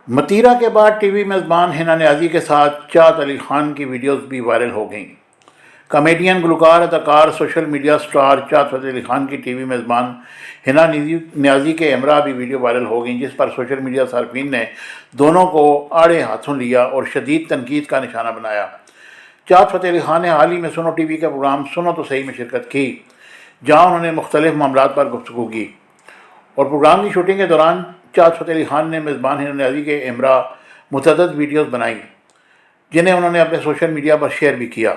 متیرہ کے بعد T V میزبان حنا نیازی کے ساتھ چاہت علی خان کی ویڈیوز بھی وائرل ہو گئیں۔ کامیڈین، گلوکار، اداکار، سوشل میڈیا سٹار چاہت علی خان کی ٹی وی میزبان حنا نیازی کے ہمراہ بھی ویڈیو وائرل ہو گئیں، جس پر سوشل میڈیا صارفین نے دونوں کو آڑے ہاتھوں لیا اور شدید تنقید کا نشانہ بنایا۔ چاہت فتح علی خان نے حال ہی میں سنو ٹی وی کے پروگرام سنو تو صحیح میں شرکت کی، جہاں انہوں نے مختلف معاملات پر گفتگو کی، اور پروگرام کی شوٹنگ کے دوران چاہت فتح علی خان نے میزبان حنا نیازی کے ہمراہ متعدد ویڈیوز بنائیں، جنہیں انہوں نے اپنے سوشل میڈیا پر شیئر بھی کیا،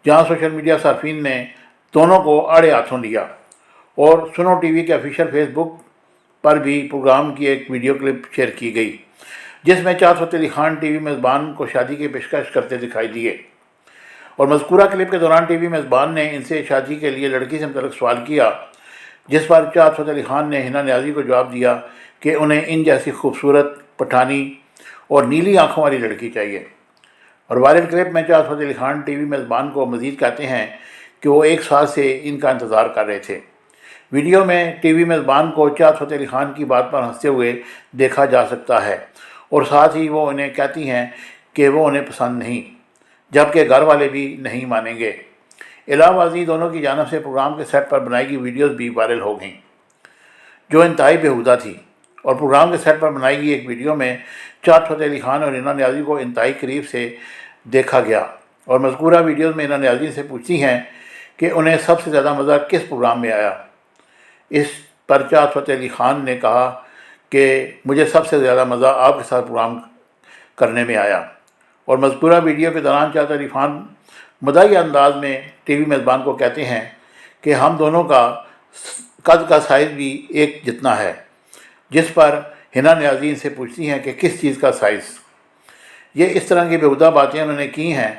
جہاں سوشل میڈیا صارفین نے دونوں کو آڑے ہاتھوں لیا، اور سنو ٹی وی کے آفیشیل فیس بک پر بھی پروگرام کی ایک ویڈیو کلپ شیئر کی گئی، جس میں چاہت فتح علی خان ٹی وی میزبان کو شادی کی پیشکش کرتے دکھائی دیے، اور مذکورہ کلپ کے دوران ٹی وی میزبان نے ان سے شادی کے لیے لڑکی سے متعلق سوال کیا، جس پر چاہت فتح علی خان نے حنا نیازی کو جواب دیا کہ انہیں ان جیسی خوبصورت، پٹھانی اور نیلی آنکھوں والی لڑکی چاہیے۔ اور وائرل کلپ میں چاہت فتح علی خان ٹی وی میزبان کو مزید کہتے ہیں کہ وہ 1 سال سے ان کا انتظار کر رہے تھے۔ ویڈیو میں ٹی وی میزبان کو چاہت فتح علی خان کی بات پر ہنستے ہوئے دیکھا جا سکتا ہے، اور ساتھ ہی وہ انہیں کہتی ہیں کہ وہ انہیں پسند نہیں، جبکہ گھر والے بھی نہیں مانیں گے۔ علاوہ ازیں دونوں کی جانب سے پروگرام کے سیٹ پر بنائی گئی ویڈیوز بھی وائرل ہو گئیں، جو انتہائی بیہودہ تھی، اور پروگرام کے سیٹ پر بنائی گئی ایک ویڈیو میں چاہت فتح علی خان اور حنا نیازی کو انتہائی قریب سے دیکھا گیا، اور مذکورہ ویڈیوز میں حنا نیازی سے پوچھتی ہیں کہ انہیں سب سے زیادہ مزہ کس پروگرام میں آیا۔ اس پر چاہت فتح علی خان نے کہا کہ مجھے سب سے زیادہ مزہ آپ کے ساتھ پروگرام کرنے میں آیا، اور مذکورہ ویڈیو کے دوران چاہت علی خان مداحیہ انداز میں ٹی وی میزبان کو کہتے ہیں کہ ہم دونوں کا قد کا سائز بھی ایک جتنا ہے، جس پر حنا نیازی ان سے پوچھتی ہیں کہ کس چیز کا سائز۔ یہ اس طرح کی بیہودہ باتیں انہوں نے کی ہیں،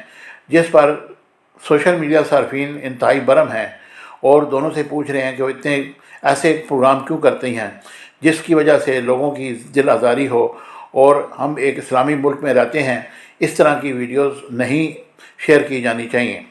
جس پر سوشل میڈیا صارفین انتہائی برہم ہیں، اور دونوں سے پوچھ رہے ہیں کہ وہ اتنے ایسے پروگرام کیوں کرتے ہیں جس کی وجہ سے لوگوں کی دل آزاری ہو، اور ہم ایک اسلامی ملک میں رہتے ہیں، اس طرح کی ویڈیوز نہیں شیئر کی جانی چاہیے۔